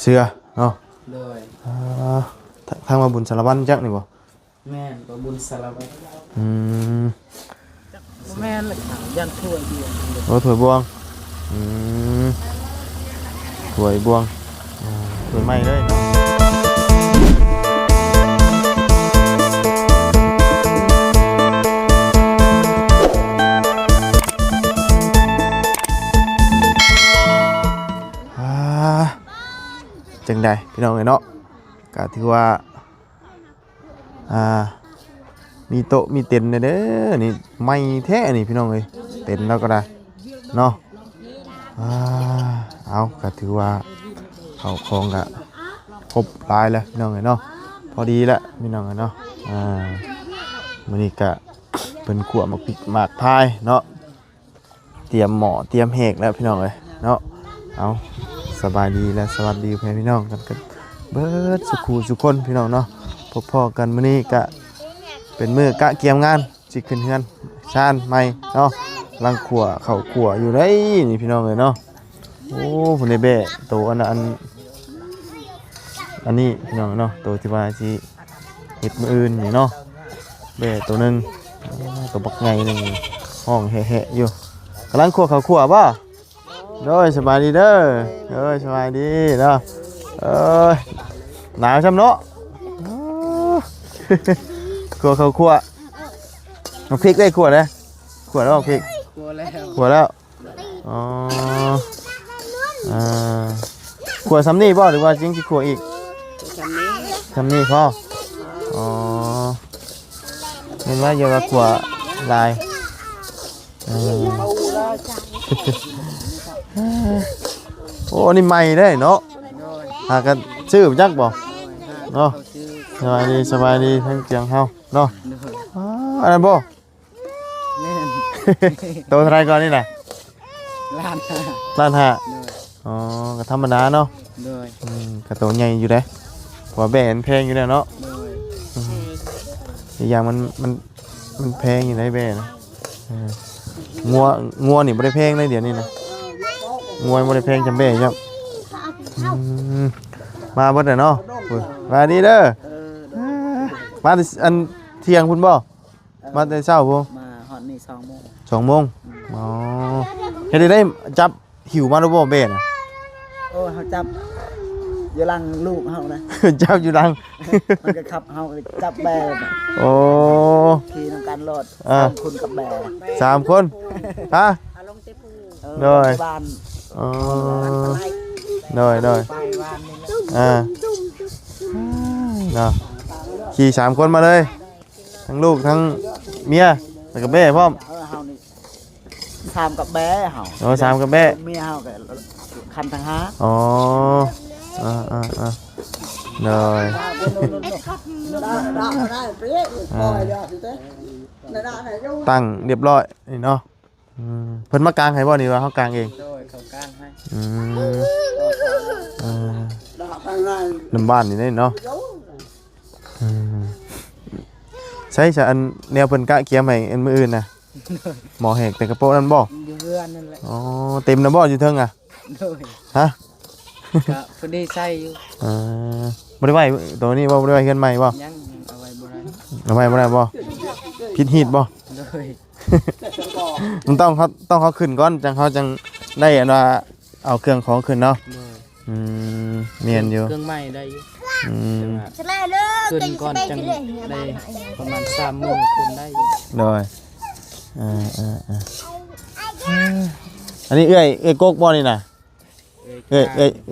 เสื้อเนาะเลยทางมาบุญสารวัตรจักนี่บ่ แม่นก็บุญสารวัตรมแม่นเลยยันถ้วยเดียวโอ้ถ้วยบวงถ้วยบวงถ้วยใหม่เลยเนาะจังใดพี่น้องเนาะก็ถือว่ามีโต๊ะมีเต็นท์เด้อนี่ไม่แท้นี่พี่น้องเอ้ยเต็นท์แล้วก็ได้เนาะเอาก็ถือว่าเอาของก็ครบหลายแล้วพี่น้องเอ้ยเนาะพอดีแล้วพี่น้องเอ้ยเนาะมื้อนี้ก็เป็นขั่วหมากพริกหมากพายเนาะเตรียมหม้อเตรียมแหกแล้วพี่น้องเอ้ยเนาะเอาสบายดีและสวัสดีพี่น้องกันเบิดสุขุสุคนพี่น้องเนาะพบพ่อกันมื้อนี้ก็เป็นมื้อกะเกียมงานสิขึ้นเฮือนชานใหม่เนาะลังขั่วเข้าขั่วอยู่ได้นี่พี่น้องเอ้ยเนาะโอ้พุ่นได้แบ่โตอันนี้พี่น้องเนาะโตที่ว่าสิเฮ็ดมื้ออื่นนี่เนาะแบ่ตัวนึงตัวบักใหญ่นึงห้องแหะๆอยู่กำลังขั่วเข้าขั่วบ่โดยสบายดีเด้อสบายดีเนาะหนาวช่ำเนาะขั่วเข้าขั่วเอาพริกได้ขั่วเลยขั่วแล้วเอาพริกขั่วแล้วอ๋อขั่วซ้ำนี่บ่หรือว่าจริงที่ขั่วอีกซ้ำนี่พ่ออ๋อเห็นว่าเยอะกว่าขั่วลายโอ้นี่ใหม่ได้เนาะหากันชื่อจักบ่เนาะสบายดีทั้งเจียงเฮาเนาะอันนั้นบ่โตเท่าไรก่อนนี่น่ะล้านห้าอ๋อก็ธรรมดาเนาะก็โตใหญ่อยู่เด้หัวแบนแพงอยู่แล้วเนาะอีกอย่างมันแพงอยู่ได้แบนงัวนี่บ่ได้แพงเลยเดี๋ยวนี้นะงัวบ่ได้แพงจำแบ่ครับมาบ่ได้เนาะมาดีเด้อมาอันเที่ยงพุ่นบ่มาแต่เช้าพุ่นมาฮอดนี่2 โมงอ๋อเฮ็ดได้จับหิวมาแล้วบ่แบ่น่ะโอ้เฮาจับอยู่หลังลูกเฮานะจับอยู่หลังมันก็ขับเฮาจับแบ่โอ้ขี่นำกันรถ3คนกับแบ่3 คนฮะลงเตปูโดยบ้านอ๋อโดยไปบ้านนี่เนาะขี่3 คนมาเลยทั้งลูกทั้งเมียแล้วก็แม่พร้อมเฮานี่3กับแบ่เฮา3กับแม่เมียเฮาก็คันทั้งหาอ๋อเลยตั้งเรียบร้อยนี่เนาะเพิ่นมากางให้บ่นี่ว่าเฮากางเองเขากางให้ลำบ้านนี่ได้เนาะใช่จะอันแนวเพิ่นกะเกียมให้อันมื้ออื่นน่ะหมอแหกแต่กระโปรงนั่นบ่อยู่เรือนนั่นแหละอ๋อเต็มแล้วบ่อยู่เทิงอ่ะฮะก็พอดีใส่อยู่บ่ได้ไว้ตัวนี้บ่ได้ไว้เฮือนใหม่บ่ยังเอาไว้บ่ได้เอาไว้บ่ได้บ่ผิดฮีดบ่มันต้องเขาขึ้นก่อนจังเขาจังได้อันว่าเอาเครื่องของขึ้นเนาะเนียนอยู่เครื่องใหม่ได้อยู่ขึ้นก่อนจังได้ประมาณ3 มื้อขึ้นได้โดยอันนี้เอ้ยกกบ่นี่น่ะเ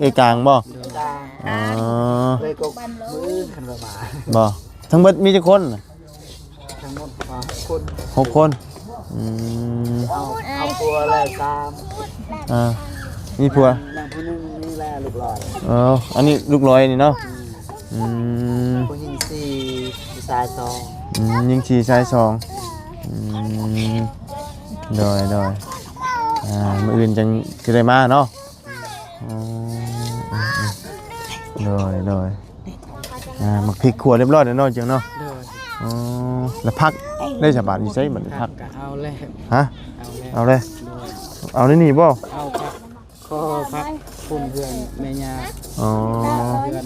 อ้ยกลางบ่อ๋อเอ้ยกกมือคันบ่บ่ทั้งหมดมีกี่คนทั้งหมด6 คนเอาผัวเลย3มีผัวผู้นึงนี่แหละลูกหลอยอันนี้ลูกลอยนี่เนาะผู้หญิง4ผู้ชาย2ยิง4ชาย2โดยมื้ออื่นจังสิได้มาเนาะโดยหมักพริกขั่วเรียบร้อยแล้วเนาะจังเนาะแล้วพักได้ฉบับอยู่ใช้เหมือนพักเอาเลยฮะเอาเลยเอาได้นี่บ่เอาพักข้อพัก พุ่นเพื่อนแม่ย่า อ๋อ เพื่อน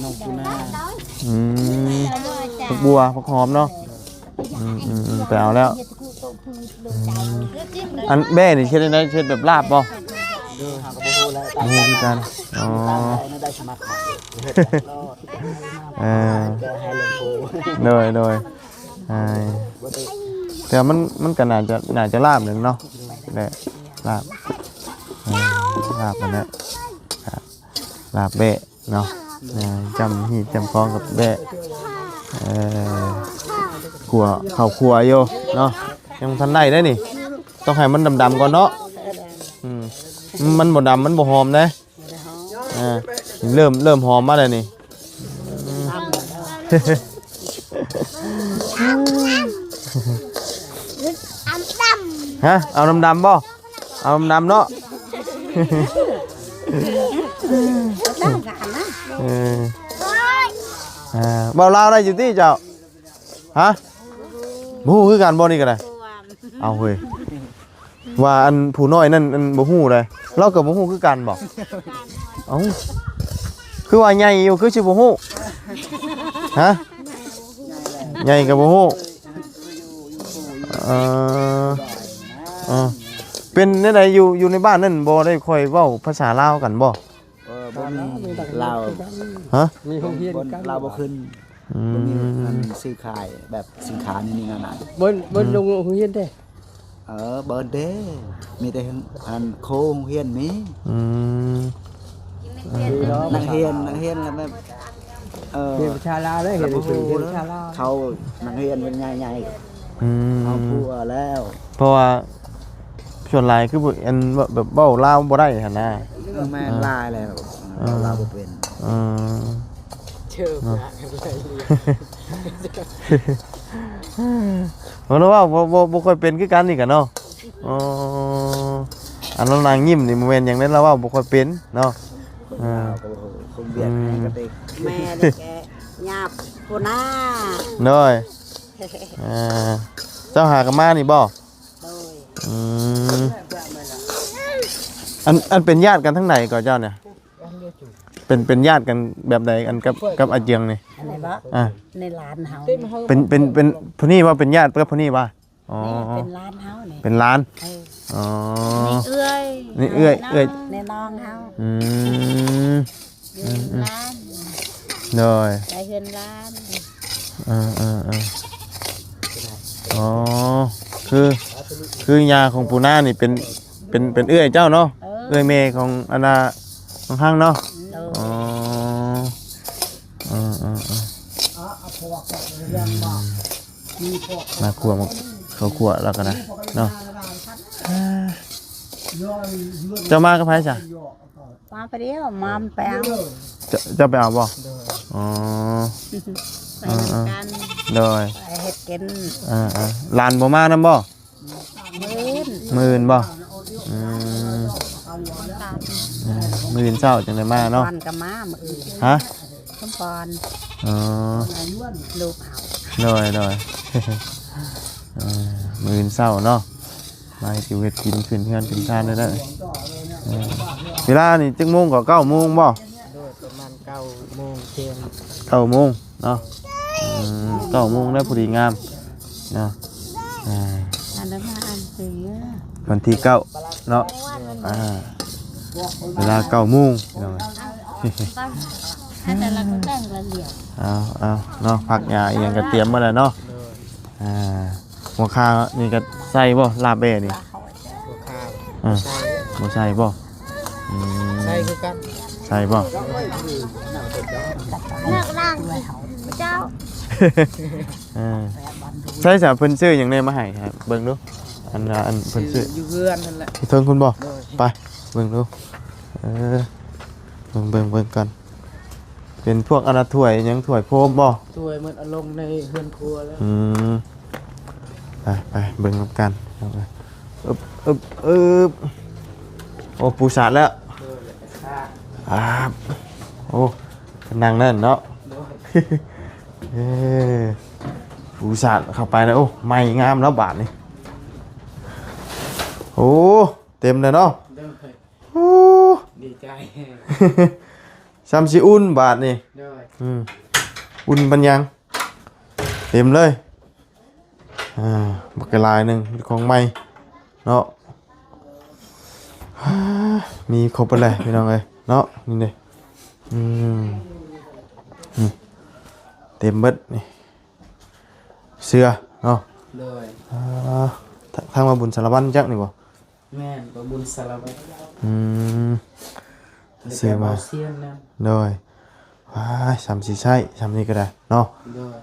น้องปูนา อืมผักบัวผักหอมเนาะไปเอาแล้วอันแม่นี่เช็ดได้เช็ดแบบลาบบ่ เด้อหากบ่ฮู้แล้ว โอ้คือกันอ๋อ ได้สมัครรอด เออ แกให้ลงโพ โดยแต่มันก็น่าจะลาบหนึ่งเนาะแหละลาบลาบมันแหละลาบเบะเนาะจำหีดจำคล้องกับเบะขัวข้าวขัวโยเนาะยังทันได้ได้นี่ต้องให้มันดำๆก่อนเนาะมันบ่ดำมันบ่หอมนะเริ่มหอมมาแล้วนี่ฮะเอาดำๆบ่เอาดำๆเนาะเบาลาวได้อยู่ที่เจ้าฮะบูฮู้คือกันบ่นี่ก็ได้เอาเฮ้ยว่าอันผู้น้อยนั่นอันบ่ฮู้เลยเราก็บ่ฮู้คือกันบ่เอ้าคือว่าใหญ่อยู่คือสิบ่ฮู้ฮะใหญ่ก็บ่ฮู้เป็นจังไดอยู่ในบ้านนั่นบ่ได้ค่อยเว้าภาษาลาวกันบ่บ่มีลาว ฮะ มีโรงเรียนกันลาวบ่ขึ้นบ่มีซื้อขายแบบสินค้านี่นั่นน่ะบ่ลงโรงเรียนเด้เบิร์นเด้มีแต่อันโคโรงเรียนมีนักเรียนแล้วแบบเรียนวิชาลาวเลยเรียนวิชาลาวเขานักเรียนเป็นใหญ่ๆเอาผู้แล้วเพราะว่าส่วนหลายคืออันแบบเว้าลาวบ่ได้หั่นน่ะแม่นลายแล้วลาวบ่เป็นเชื่อเพราะว่าบ่ค่อยเป็นคือกันนี่กันเนาะอันนั้นนางยิ้มนี่บ่แม่นหยังนั้นเราว่าบ่ค่อยเป็นเนาะคงเบียดให้กระติกแม่เด็กหยาบปูนาน้อยเจ้าหากันมานี่บ่อันเป็นญาติกันทั้งไหนก่อนเจ้าเนี่ยเป็นญาติกันแบบใดกันกับอาเจียงนี่อะไรบ้ในร้านเฮาเป็นผู้นี้ว่าเป็นญาติกับผู้นี้ว่าอ๋อเป็นร้านเฮานี่เป็นร้านอ๋อนี่เอื้อยในน้องเฮาร้านเลยไปเฮือนร้านอ๋อคือยาของปูนานี่เป็นเอื้อยเจ้าเนาะเอื้อยเมย์ของอันน่ะของห้างเนาะมาขัวมาเขาขัวแล้วกันนะเนาะเจ้ามากับไผจ้ะมาไปเดียวมามไปเอาจะไปเอาบ่อ๋อไปกันโดยไปเฮ็ดกินลานบ่มานำบ่มื่นบ่มื่นเช้าจังได้มาเนาะปอนกับม้ามื้ออื่นฮะสมปอนลูกเฮาโดยมื่นเช้าเนาะมาให้เฮ็ดกินขึ้นเฮือนขึ้นทานได้เวลานี่จักโมงก็9 โมงบ่ประมาณ9 โมงเที่ยง9 โมงเนาะ9 โมงได้พอดีงามเนาะอันนั้นมาอันสิวันที่9เนาะเวลา9 โมงเนาะแต่ละก็แต่งละเหลี่ยมเอาเนาะผักหญ้าอีหยังก็เตรียมมาแล้วเนาะหัวข้าวนี่ก็ใส่บ่ลาบเบ้นี่บ่ใส่บ่ใส่คือกันใส่บ่เลือกร่างเจ้าใส่จ้ะเพิ่นซื้อหยังได้มาให้ครับเบิ่งดูอันเพิ่นซื้ออยู่เฮือนนั่นแหละเทิงคุณบ่ไปเบิ่งดูเบิ่งกันเป็นพวกอันน่ะถ้วยหยังถ้วยโฟมบ่ถ้วยมันเอาลงในเฮือนครัวแล้วไปเบิ่งกัน โอ้ปูสาดแล้วโอ้นั่งนั่นเนาะปูสาดเข้าไปแล้วโอ้ไม่งามแล้วบาทนี่โอ้เต็มเลยเนาะโอ้ดี ใจ ซ้ำสิอุ่นบาทนี่ โดย อุ่นปัญญังเต็มเลยบักกะลายหนึ่งของใหม่เนาะมีครบไปเลยพี่น้องเอ้ยเนาะนี่เลยเต็มเบิดนี่เสื้อเนาะ โดย ทางมาบุญสารวัตรจักนี่บ่ แม่นบ่บุญสารวัตร เสื้อมา เสียงนะ โดยว้ายสามสีใช่สามนี้ก็ได้เนาะ โดย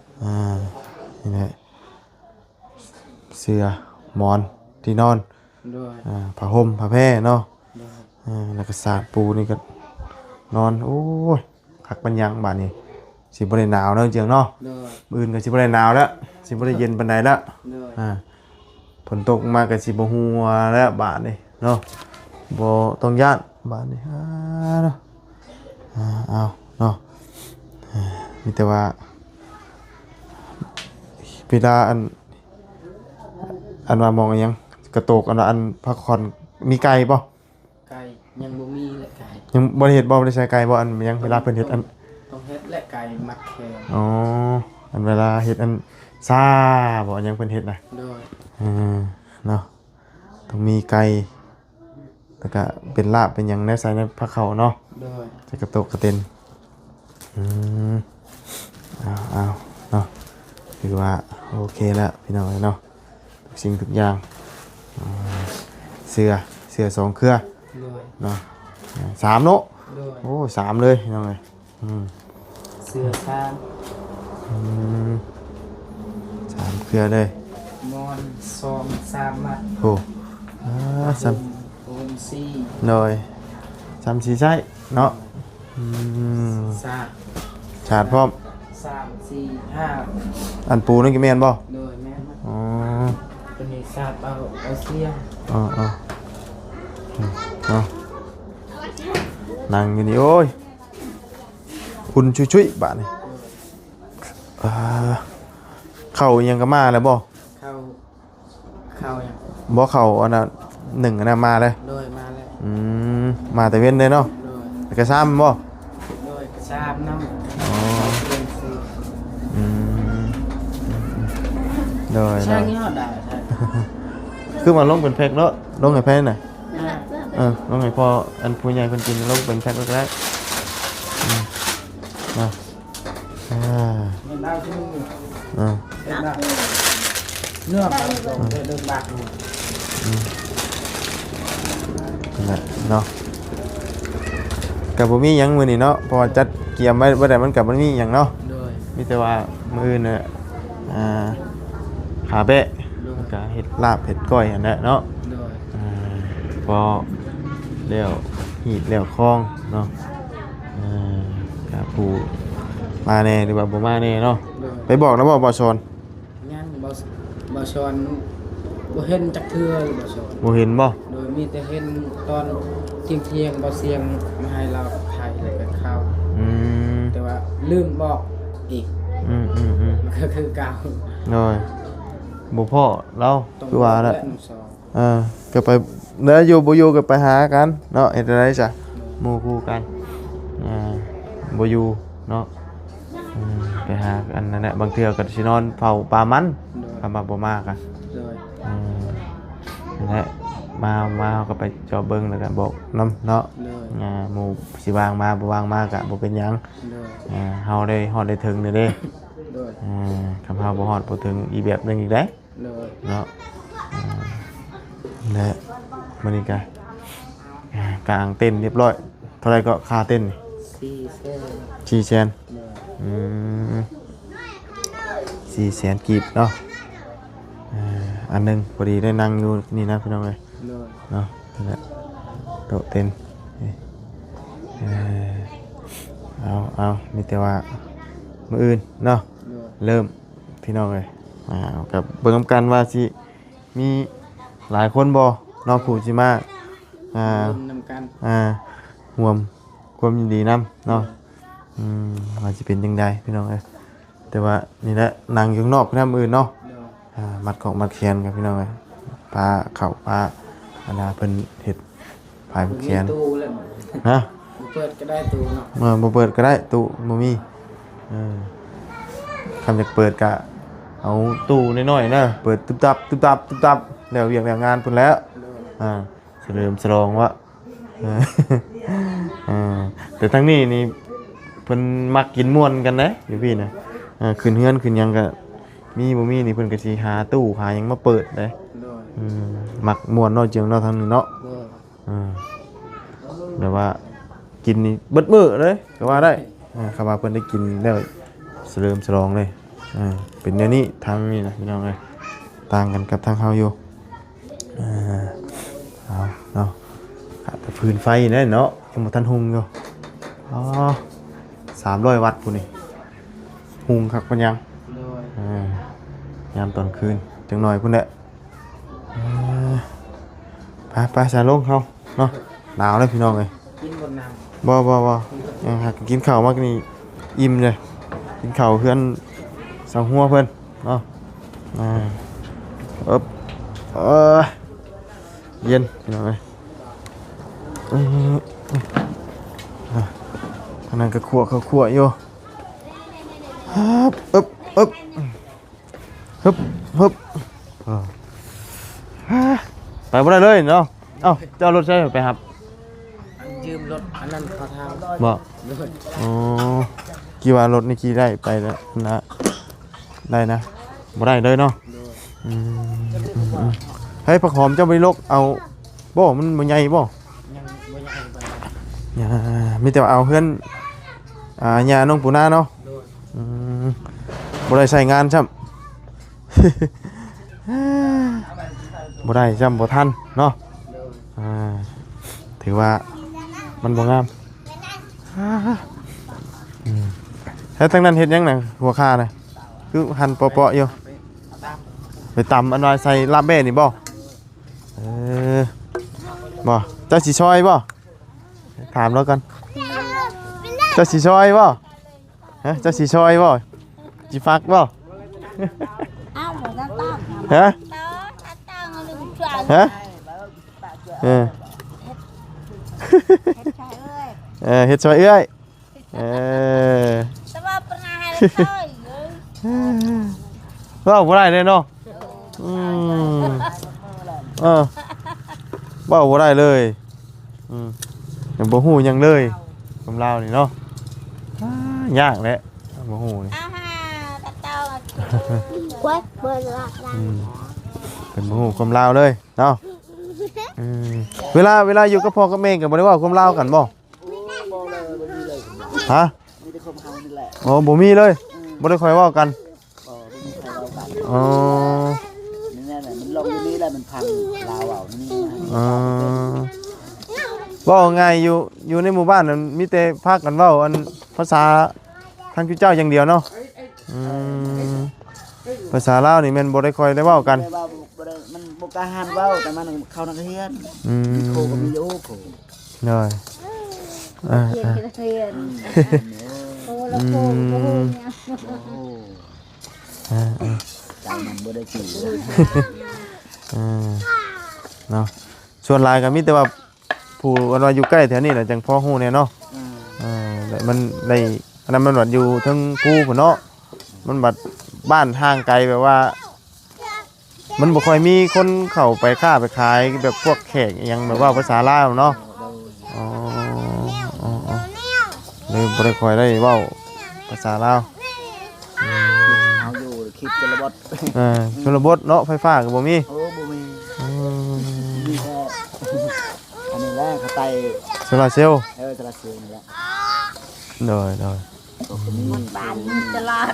นี่แหละเสื้อหมอนที่นอน โดย ผ้าห่มผ้าแพร่เนาะ โดย แล้วก็สาดปูนี่ก็นอนโอ้ยคักปัญญังบาดนี้สิบ่ได้หนาวเนาะเจียงเนาะ โดย มื้ออื่นก็สิบ่ได้หนาวแล้วสิบ่ได้เย็นปานใดแล้ว โดย ฝนตกมาก็สิบ่ฮู้แล้วบาดนี้เนาะบ่ต้องย้านบาดนี้เนาะเอาเนาะมีแต่ว่าเวลาอันว่ามองอันยังกระโตกอันว่าอันพักผ่อนมีไก่บ่ ไก่ยังบ่มีและไก่ ยังบ่ได้เฮ็ดบ่ได้ใช้ไก่บ่อันยังเวลาเพิ่นเฮ็ดอัน ต้องเฮ็ดและไก่มักแข็ง อ๋ออันเวลาเฮ็ดอันซาบ่อันยังเพิ่นเฮ็ดน่ะ โดย เนาะต้องมีไก่แล้วก็เป็นลาบเป็นหยังในใส่ในผักเขาเนาะ โดย ใส่กระโตกกระเต็นเอาเนาะถือว่าโอเคแล้วพี่น้องเนาะทุกสิ่งทุกอย่างเสื้อ2เครือ โดย เนาะ3เนาะ โดย โอ้3เลยพี่น้องเอ้ยเสื้อซ้3เครือเลย ำมอน2-3มัด โอ้ซ้ โอนซี ำเลย3 4ใช่เนาะซาด ชาดพร้อม 3-4-5 อันปูนั่นกี่แม่นบ่ โดยแม่นมัด อ๋อ ตัวนี้ซาดเอาเสียง เนาะนั่งอยู่นี่โอ้ยคุณชุยๆบาดนี่เข้ายังก็มาแล้วบ่ เข้ายัง บ่เข้าอันน่ะ1อันน่ะมาเลย โดยมาแล้ว มาแต่เว้นเลยเนาะ โดย แต่ก็ซ้ำบ่ โดยกระชาบน้ำ อ๋อ เรียนซื้อ โดย ช่างนี้เขาได้ใช่ คือมาลงเป็นแพ็คเนาะลงให้แพ็คหน่อย อ่า ลงให้พออันผู้ใหญ่คนกินลงเป็นแพ็คก็ได้มา เงินเอาที่มึงอยู่ อ่า เงินเอาเนื้อปลาเดินบากอยู่ นั่นแหละเนาะกับบ่มีหยังมื้อนี้เนาะเพอจัดเกียมไว้บ่ได้มันกับมันมีหยังเนาะ โดย มีแต่ว่ามื้ออื่นน่ะขาแบะแล้วก็เฮ็ดลาบเฮ็ดก้อยอันนั้นเนาะ โดย พอแล้วหีดแล้วคล้องเนาะกับผู้มาแน่หรือว่าบ่มาแน่เนาะ โดย ไปบอกแล้วบ่ชอน งั้นบอชอนบ่เห็นจักเทื่อเลยบอชอน บ่เห็นบ่ โดยมีแต่เห็นตอนเที่ยงบอเสียงมาให้เราถ่ายแล้วก็เข้า อืม แต่ว่าลืมบอกอีก อืม มันก็คือเก่า น้อยบ่พ่อเรา ต้อง คือว่า แล้ น่ะ วสอง ก็ไปเนื้ออยู่บ่อยู่ก็ไปหากันเนาะเฮ็ดอะไรจ้ะหมู่คู่กันบ่อยู่เนาะไปหากันนั่นแหละบางเทื่อก็สินอนเฝ้าปลามันคำว่าบ่มากัน โดย นั่นแหละมาเฮาก็ไปจอเบิ่งแล้วก็บอกนำเนาะ โดย หมู่สิวางมาบ่วางมาก็บ่เป็นหยัง โดย เฮาได้ฮอดได้ถึงนี่เด้ โดย คำเฮาบ่ฮอดบ่ถึงอีกแบบหนึงอีกเด้ โดย เนาะและมื้อนี้ก็กางเต้นเรียบร้อยเท่าไหร่ก็ค่าเต้นนี่ 4 เส้น 400,000 โดย 400,000กีบเนาะอันหนึงพอดีได้นั่งอยู่นี่นะพี่น้องเอ้ย โดย เนาะนั่นแหละโต๊ะเต้นเอามีแต่ว่ามื้ออื่นเนาะ โดย เริ่มพี่น้องเลยกับเบิ่งกันว่าสิมีหลายคนบ่น้องผู้สิมาร่วมนำกัน ร่วมความยินดีนํเนาะว่าสิเป็นจังไดพี่น้องเอ้ยแต่ว่านี่แหละนั่งอยู่ข้างนอกนำอื่นเนาะ โดย มัดของมัดแขนกับพี่น้องเอ้ยพาเข้าพาอันน่ะเพิ่นเฮ็ดพายแขน มีตู้แล้ว ฮะ เปิดก็ได้ตู้เนาะ บ่เปิดก็ได้ตู้บ่มีคำอยากเปิดกะเอาตู้น้อยๆนะเปิดตึบตับตึบตับตึบตับแล้วเวียกแล้วงานพุ่นแล้วเฉลิมฉลองวะแต่ทั้งนี้นี่เพิ่นมักกินม่วนกันนะอยู่พี่นะขึ้นเฮือนขึ้นหยังก็มีบ่มีนี่เพิ่นก็สิหาตู้หาหยังมาเปิดเด้มักม่วนเนาะเจิงเนาะทางนี้เนาะแบบว่ากินนี่เบิดมื้อเลยก็ว่าได้คำว่าเพิ่นได้กินแล้วเฉลิมฉลองเลยเป็นแนวนี้ทางนี้นะพี่น้องเอ้ยต่างกันกับทางเฮาอยู่เอาเนาะขาดแต่พื้นไฟนี่เนาะยังบ่ทันหุงอยู่300 วัตต์พุ่นนี่หุงคักปานยังยามตอนคืนจังหน่อยพุ่นแหละไปสาลงเฮาเนาะหนาวเลยพี่น้องเอ้ย กินบนน้ บ่ยังหากินข้าวมากนี่อิ่มเลยกินข้าวเพื่อนสังหัวเพิ่นเนาะเย็นพี่น้องเอ้ยทางนั้นก็คั่วอยู่ฮึบไปบ่ได้เลยเนาะเอ้าเจ้ารถใช้ไปครับ ำยืมรถอันนั้นเขาทำ บ่ รถ อ๋อกี่ว่ารถนี่ขี่ได้ไปแล้วนะได้นะบ่ได้เลยเนาะให้ผักหอมเจ้าไปลกเอาบ่มันบ่ใหญ่บ่ ยังไม่ยังไป อย่ามีแต่ว่าเอาเพื่อนญาน้องปูนาเนาะบ่ได้ใช้งานซ้ำ บ่ได้ซ้ำบ่ทันเนาะถือว่ามันบ่งามแล้วทั้งนั้นเฮ็ดหยังน่ะหัวค่าน่ะคือหั่นเปาะๆอยู่ไปตำอันว่าใส่ลาบแบ้นี่บ่บ่เจ้าสิซอยบ่ถามแล้วกันเจ้าสิซอยบ่ฮะเจ้าสิซอยบ่สิฟักบ่ เอ้าบ่ต้องตอบ ฮะ ต้องลืมชวน ฮะเฮ็ดซอยเอื้อยแต่ว่าปนาให้เลย เว้าบ่ได้เลยเนาะเว้าบ่ได้เลยยังบ่ฮู้หยังเลยคำลาวนี่เนาะยากแหละบ่ฮู้นี่ อ้าวตะเต้าเว้ยเบิ่งละ เป็นบ่ฮู้คำลาวเลยเนาะเวลาอยู่กับพ่อกับแม่ก็บ่ได้เว้าคำลาวกันบ่ฮะ มีแต่คนเฮานี่แหละ อ๋อบ่มีเลยบ่ได้ค่อยเว้ากัน ไม่มีใครเรากัน อ๋อ นี่แน่ๆมันลงอยู่นี่แหละมันพังลาวเอานี่เว้าง่ายอยู่ในหมู่บ้านนั้นมีแต่พากันเว้าอันภาษาทางพี่เจ้าอย่างเดียวเนาะภาษาลาวนี่แม่นบ่ได้ค่อยได้เว้ากัน มันบ่กล้าหันเว้าแต่มันเข้านักเรียนมีโคก็มีโอ้โค เลย เรียนโอ้ละโคใจมันบ่ได้จีเนาะส่วนหลายก็มีแต่ว่าผู้ว่าอยู่ใกล้แถวนี้แหละจังพ่อฮู้แน่เนาะมันได้อันนั้นมันบัดอยู่เทิงภูพุ่นเนาะมันบัดบ้านห่างไกลแบบว่ามันบ่ค่อยมีคนเข้าไปค้าไปขายแบบพวกแขกอิหยังแบบว่าภาษาลาวเนาะเลยบ่ได้ค่อยได้เว้าภาษาลาว เอาอยู่คลิปจรบดชนบทเนาะไฟฟ้าก็บ่มี โอ้บ่มีมีแค่อันนี้แหละเขาไต โซลาร์เซลล์ จราเข้นี่แหละ โดย มันบ้านมันตลาด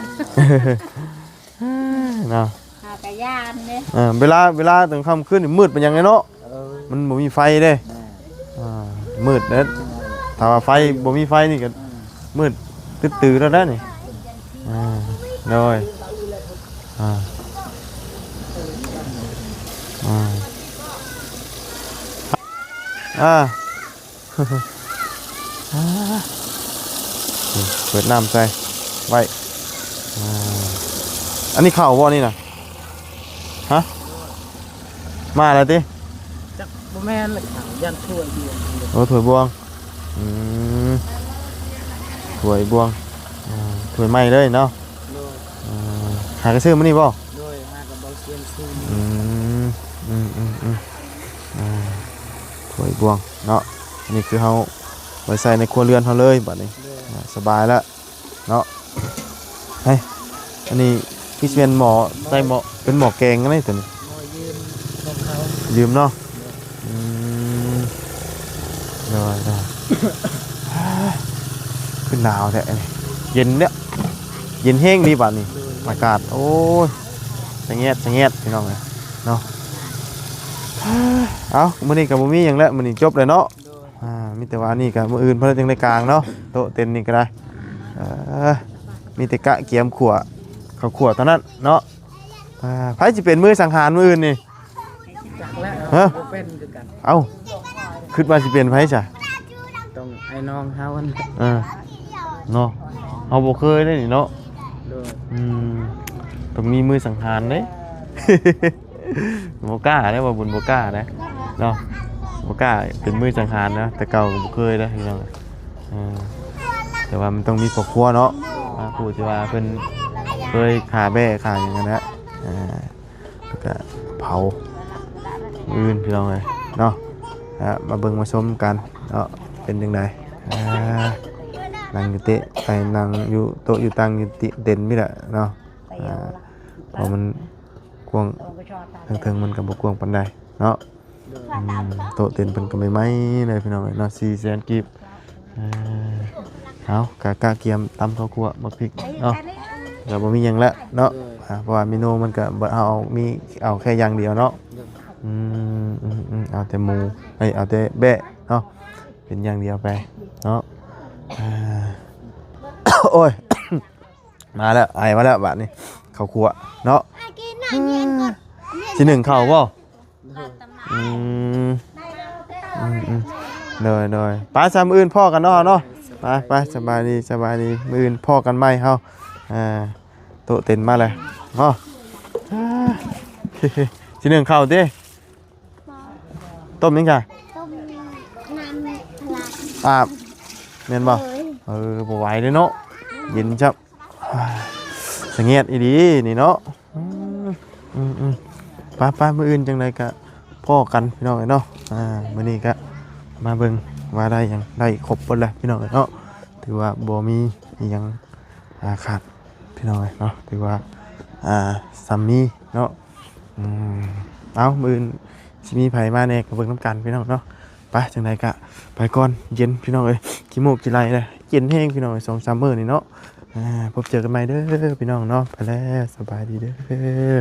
เนาะ หากะยานเด้ เวลาตอนค่ำคืนนี่มืดเป็นยังไงเนาะมันบ่มีไฟเด้มืดเด้ถ้าว่าไฟบ่มีไฟนี่ก็มืดตื้อๆแล้วนะนี่โดยเปิดน้ำใส่ไว้อันนี้ข้าวบ่นี่น่ะฮะมาแล้วติ จักบ่แม่นเลยยันถ้วยเดียว โอ้ถั่วบวง อืมถ้วยบวงถ้วยใหม่เลยเนาะ โดย หากระซื้อมานี่บ่ โดยหากับบ่เซียนซื้อ อืมอืมอืมอืมถ้วยบวงเนาะอันนี้คือเฮาไว้ใส่ในครัวเรือนเฮาเลยบัดนี้ โดย สบายแล้วเนาะเฮ้ยอันนี้พี่เป็นหมอใส่หมอเป็นหมอแกงอะไรตัวนี้ บ่ยืมของเขา ยืมเนาะอืมได้ ขึ้นหนาวแท้นี่เย็นเนี่ยเย็นแห้งดีบัดนี้อากาศโอ้ยสะเงียดพี่น้องเลยเนาะเอามื้อนี้กับบ่มีหยังแล้วมื้อนี้จบเลยเนาะ โดย มีแต่ว่านี่กับมื้ออื่นเพิ่นจังได้กลางเนาะโต๊ะเต็นนี่ก็ได้มีแต่กะเกียมขั่วข้าวขั่วเท่านั้นเนาะไผสิเป็นมื้อสังหารมื้ออื่นนี่ จักแล้ว ฮะ บ่เป็นคือกัน เอ้าคิดว่าสิเป็นไผจ้ะ ต้องไอ้น้องเฮาอัน เนาะเฮาบ่เคยได้นี่เนาะ โดย ต้องมีมื้อสังหารเด้ บ่กล้าได้ว่าบุญบ่กล้านะเนาะบ่กล้าเป็นมื้อสังหารนะแต่เก่าก็บ่เคยนะพี่น้องแต่ว่ามันต้องมีครอบครัวเนาะผู้ที่ว่าเพิ่นเคยขาแบ่ขาอย่างนั้นนะแล้วก็เผาอื่นพี่น้องเลยเนาะมาเบิ่งมาชมกันเนาะเป็นจังไดนั่งอยู่เตะไปนั่งอยู่โต๊ะอยู่ตังอยู่ติเด่นนี่แหละเนาะพอมันกว้างเทิงๆมันก็บ่กว้างปานใดเนาะโต๊ะเต็นเพิ่นก็ไม่ไหม้เลยพี่น้องเอ้ยเนาะ400,000กีบเอากะเกียมตำข้าวคั่วบักพริกเนาะก็บ่มีหยังแล้วเนาะเพราะว่าเมนูมันก็บ่เอาแค่อย่างเดียวเนาะเอาแต่หมูเอาแต่แบะเนาะเป็นอย่างเดียวไปเนาะโอ้ย มาแล้วไอมาแล้วบัดนี้ข้าวคั่วเนาะสิหนึ่งข้าวบ่เลยป้าซามอื่นพ่อกันเนาะไปสบายดีมื้ออื่นพ่อกันใหม่เฮาโต๊ะเต็นมาเลยเนาะสิหนึ่งข้าวเด้ต้มยังไง ต้มน้ำทะลัก อาบแม่นบ่บ่ไหวเด้เนาะเย็นจับสะเงียดอีดีนี่เนาะป้ามื้ออื่นจังไดก็พ่อกันพี่น้องเนาะมื้อนี้ก็มาเบิ่งว่าได้หยังได้ครบหมดแล้วพี่น้องเนาะถือว่าบ่มีอีหยังขาดพี่น้องเนาะถือว่าซัมมี่เนาะเอามื้ออื่นสิมีไผมาแน่ก็เบิ่งนำกันพี่น้องเนาะไปจังไดก็ไปก่อนเย็นพี่น้องเอ้ยขี้มูกขี้ไหลเลยเย็นแห้งพี่น้อง2-3 มื้อนี่เนาะพบเจอกันใหม่เด้อพี่น้องเนาะไปแล้วสบายดีเด้อ